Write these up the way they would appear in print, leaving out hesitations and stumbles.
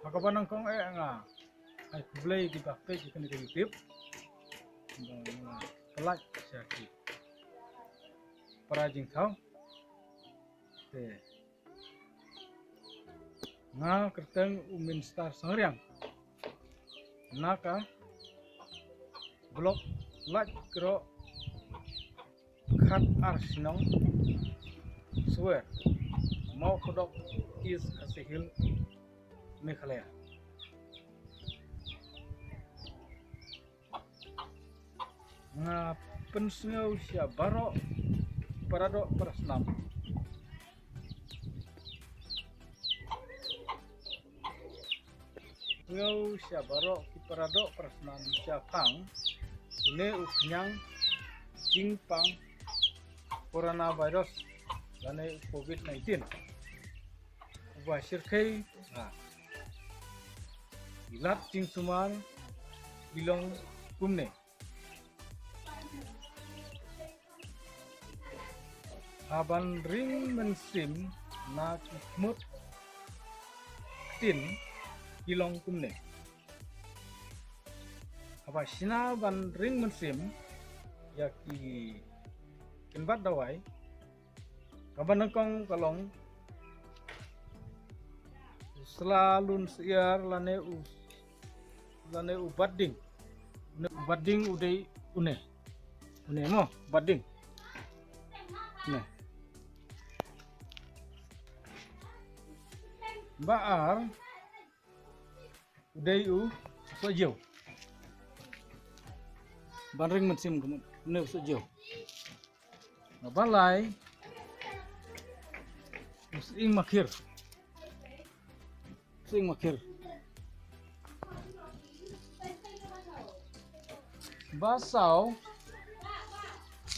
Maka panang kong nga ay kublay di bakpay di kan YouTube. Pelak syaki. Parajing tau. Te. Nga kerteng umin star sangyang. Naka blok lak kro khat arsinong swear mau kodok is kasihil Meghalaya. Nga pensungaw siya baro parado parasnam. Ngaw siya baro parado parasnam siya pang une uknyang jingpang coronavirus lane COVID-19. Ubah sirkai ilat jing sumar bilong kumne. Aban ring mensim na kismut tin bilong kumne. Aba sina ban ring mensim yaki kenbat dawai kaban nangkong kalong selalu siar lane ubading uday une mo bading ne baar uday sojo banring mensim ne sojo balai using makhir basau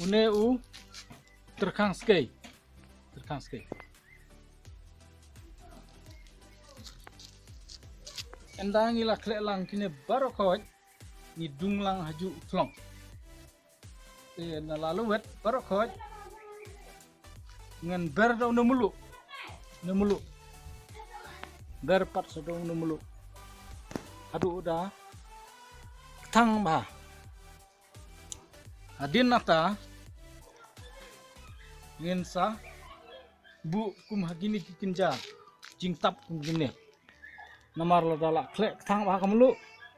une terkang skei endang ila klek lang kini baru kawat ni dung lang haju klong na lalu wet baru kawat ngan ber daw na mulu ber pat sa daw na mulu adu udah tang ba adin nata ngensa bu kum hagini kikinja jingtap kum gini namar ladala klek tang ba kamulu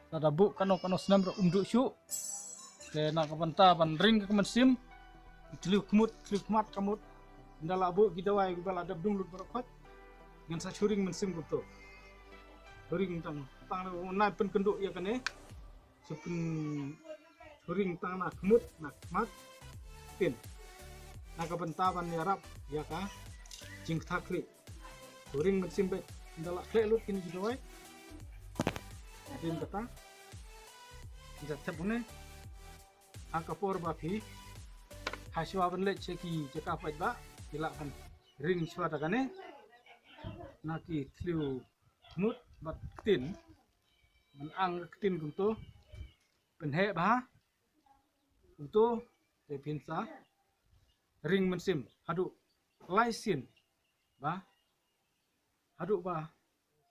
lada bu kano senam umdu syu ke nak kapanta ban ring ke mensim tliuk mat kamut ndala bu gidawai gubal adab dung lut barokot ngensa churing mensim guto churing tang na pen kenduk ya kane supun churing tang na kemut nak mat tin nak kapenta ban yarap ya ka jing takli churing mensim bet ndala klek lut kini gidawai adin kata jathabune angkapor bapi haswa benle ceki cekap ba ilakan ring suara kane naki tliu mut bat tin menang tin kunto penhe bah kunto te pinsa ring mensim hadu laisin bah hadu bah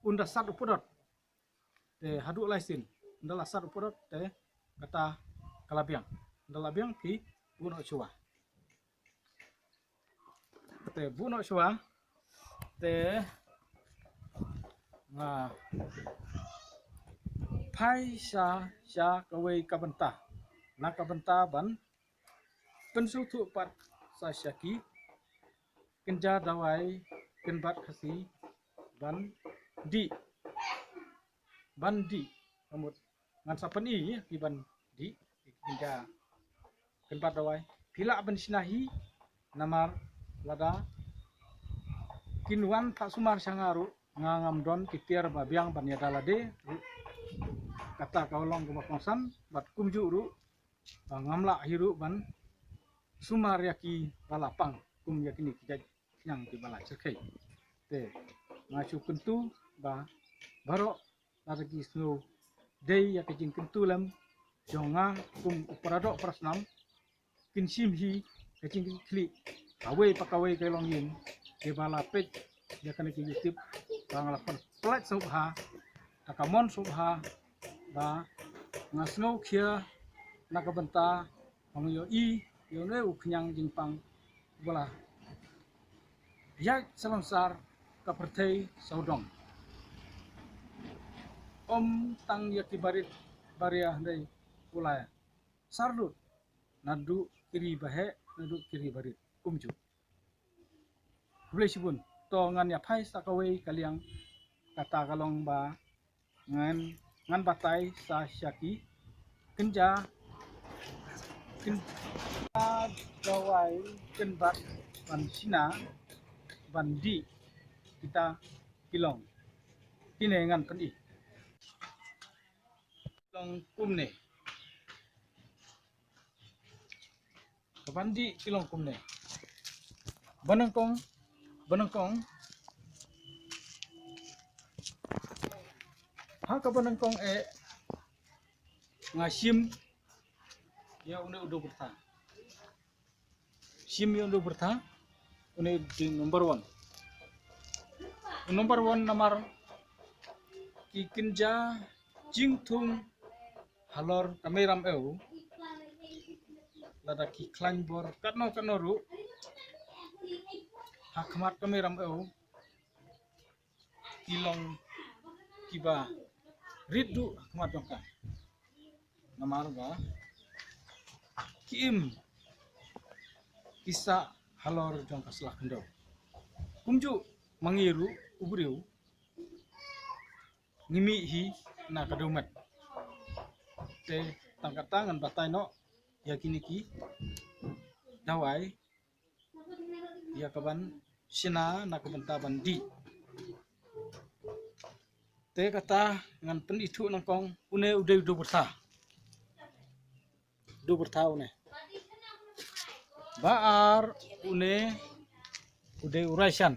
unda sat upodot te hadu laisin ndala sat upodot te kata kalabiang ki buno chua te buno chua te nga pai sha kawai kabenta na kabenta ban pensu thu pat sa syaki kenja dawai kenbat khasi ban di kamut ngan sapeni ki ban di kenja kenbat dawai pila ban sinahi namar lada kinwan tak sumar sangaru ngangam don kitiar babiang ban yadalade kata kaulong kumakongsan bat kumjuru ngamla hiru ban sumar yaki balapang kum yakini kijaj yang di bala cerkai te ngasu kentu ba baro lagi snow day yakijing kentu lam jonga kum uparado prasnam kinsim hi kacing klik away pakaway kay longin di bala page ya kan ke YouTube bang lapan plat subha takamon subha ba ngasno kia nakabenta pangyo I yone uknyang jingpang bola yak selangsar kapertei saudong om tang yaki barit baria dei ulaya sarlut nadu kiri bahe nadu kiri barit kumju boleh sibun to ngan ya phai sakawai kaliang kata kalong ba ngan batai sa syaki kenja gawai kenbat ban sina bandi kita kilong kine ngan pendi kilong kumne kabandi kilong kumne banangkong ha ka banangkong ngasim ya udah berta sim yang udah berta ini di nomor 1 nomor kikinja jingtung halor kameram eu lada ki klan bor katno ru hakmat kameram eu kilong kiba ridu hakmat dongka namar ba kim kisa halor jongka selah kendo kumju mangiru ubriu ngimi hi na kadumet te tangkat tangan batai no yakini ki dawai ya kaban sina na kabenta bandi te kata ngan penditu nangkong une udah berta une baar une udah uraisan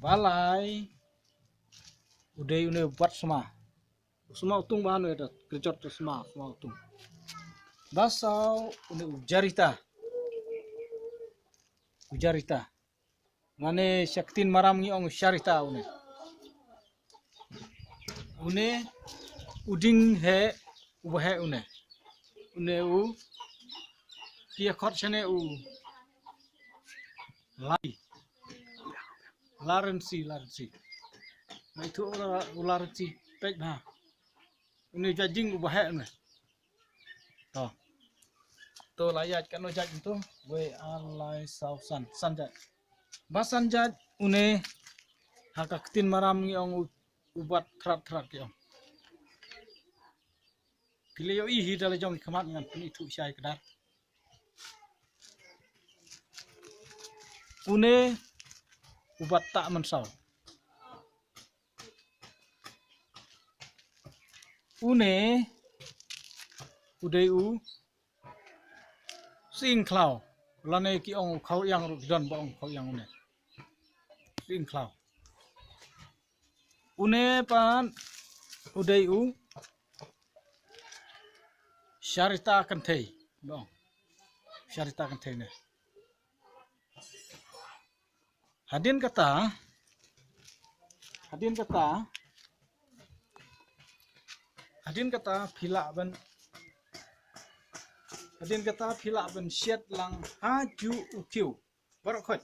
balai udah une buat semua utung bahan ada kerjot semua utung basau une ujarita ngane syaktin maram ngiong syarita une uding he ubahe une u kia khot chane u larensi na itu larensi pek na une jajing ubahe une to layat kan ojak itu we alai sausan sanjat basanjat une hakaktin maram ngiong ubat terat kiong pilih ihi dalam jong kemat dengan itu syai kedar une ubat tak mensau une udeu sing klau lane ki ong khau yang don bong khau yang une sing klau une pan udeu syarita kentei bong syarita kentei ne hadin kata phila ben siat lang haju ukiu barakot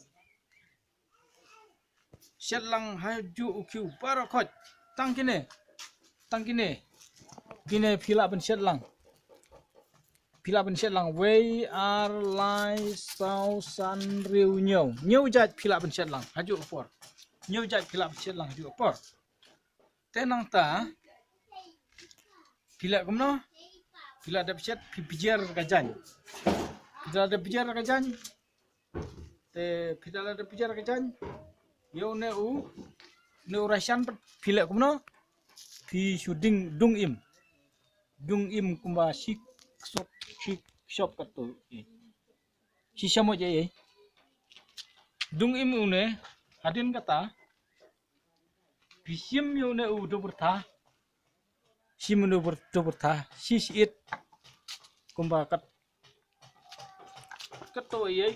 siat lang haju ukiu barakot tangkine kine phila ben siat lang we are lai sau san riu nyau jat phila ben siat lang haju upor nyau jat phila ben siat lang haju upor tenang ta phila kumno phila ada siat pijar kajan te phila ada pijar kajan yo ne rasan phila kumno pi shooting dung im kumba shop katu si samo je dung im une hadin kata bisim yo ne do berta simunu berta sisit kumba kat katoye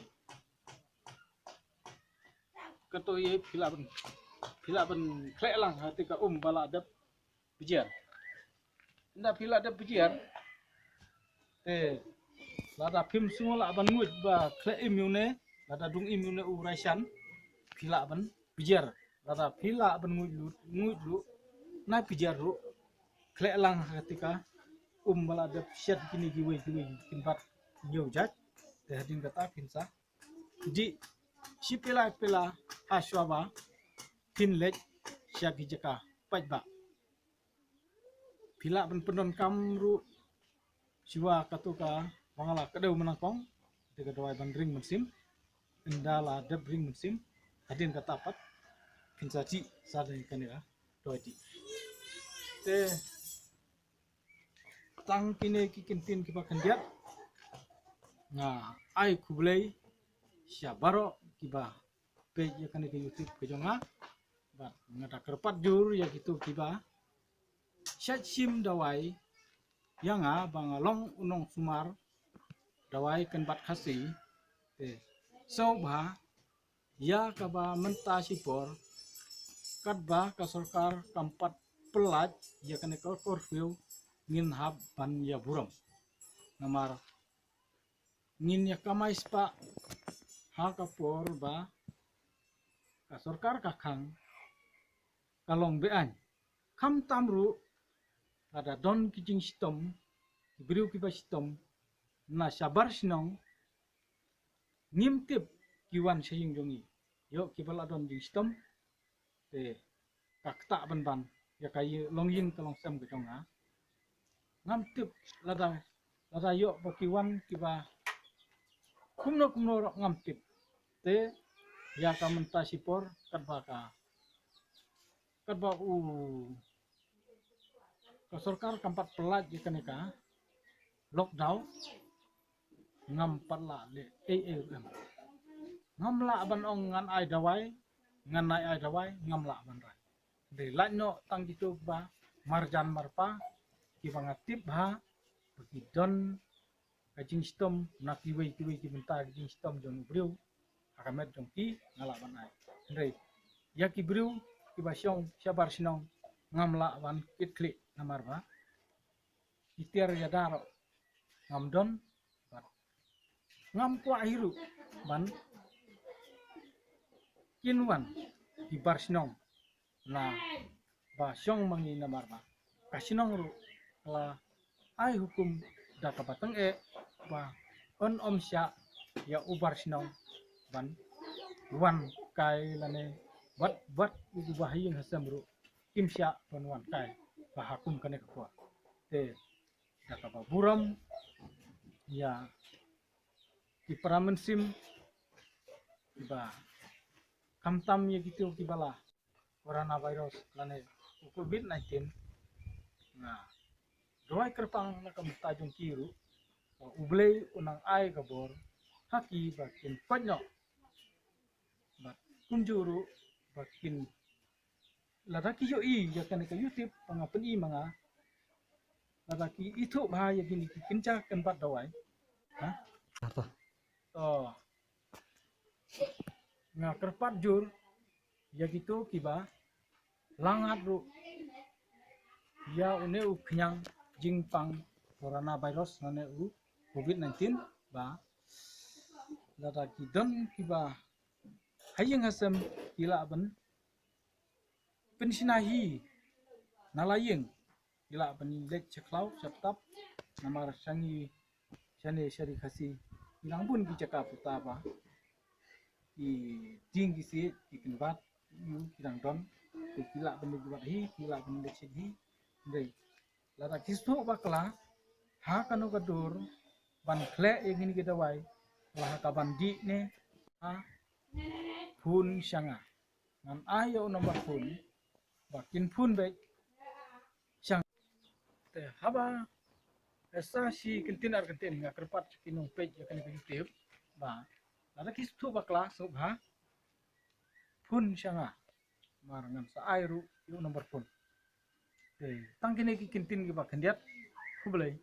phila pila ben klek lang hati ka bala adab bijar. Nda pila adab bijar. Lada pim semua la ban nguj ba klek imune, lada dung imune u raisan pila ban bijar. Lada pila ban nguj lu na bijar lu klek lang hati ka bala adab syat kini giwe kimpat nyo jaj. Hadin kata pinsa di si pila aswaba pinlek syagi jaka pajba pila ben penon kamru siwa katuka wangala kadau menangkong tiga dawai ban ring musim indala deb ring musim hadin kata pat pinsa ci sadai kanira doi di te tang kini kikintin kibakan dia nah ai kublai syabaro kiba page ya kan ke YouTube ke jonga bat ngata kerpat jur ya gitu kiba syat sim dawai yang bangalong unong sumar dawai kan bat khasi so ba ya kaba menta sipor kadba ka sarkar kampat pelat ya kan ke curfew ngin hab ban ya buram namar ngin ya kamais pa ha kapor ba ka sarkar kakang kalong bean kam tamru ada don kijing sistem beriu kiba sistem na sabar sinong ngimtip kiwan saying jongi yo kibala don jing sistem kakta ban ya kayi longyin kalong sam ke jonga ngamtip lada yo bakiwan kiba kumno ngamtip ya ka menta sipor kadba ka sarkar kampat pelat je kaneka lockdown ngampat la le ngamla ban ong ngan ai dawai ngan nai ai dawai ngamla ban rai de lanyo tang gitu ba marjan marpa ki bangatip ha bagi don kajing sistem nak kiwe ki bentar kajing sistem jong briu akamet jong ki ngala ban ai ndai ya ki briu ki basyong sabar sinong ngamla ban klik namar ba itiar ya daro ngamdon ngam kwa hiru ban kinwan di barsinong na basyong mangi namar ba kasinong ru la ai hukum data batang ba on omsya ya ubar sinong ban wan kai lane bat ugu bahayeng hasam ru kimsya ban wan kai bahakum kane kwa data ba buram ya di pramensim ba kamtam ya gitu kibala coronavirus lane COVID-19 nah doai kerpang na kamutajong kiru ublay unang ay gabor haki bakin panyo bat kunjuru bakin ladaki yo ya kan ka YouTube pangapen mga ladaki itu bahaya gini kinca kan bat dawai apa nga kerpat jur ya gitu kiba langat ru ya une kenyang jingpang coronavirus nane COVID-19 ba lada kidon kiba hayeng hasem kila ban pensinahi nalayeng kila ban lek ceklau septap namar sangi sane syari khasi ilang bun ki caka puta ba i ding kisi ikinbat yu kidang don kila ban buat hi kila ban lek sidi ndai lada kisto bakla ha kanu kadur ban kle yang ini kita wai lah ka bandi ne ha pun syanga ngan ayo nomor pun bakin pun baik syang te haba esa si kentin nga kerpat kinong page ya kan YouTube ba lada kisto bakla subha pun syanga marangan sa airu yu nomor pun tang kini kintin ki bakendiat kublai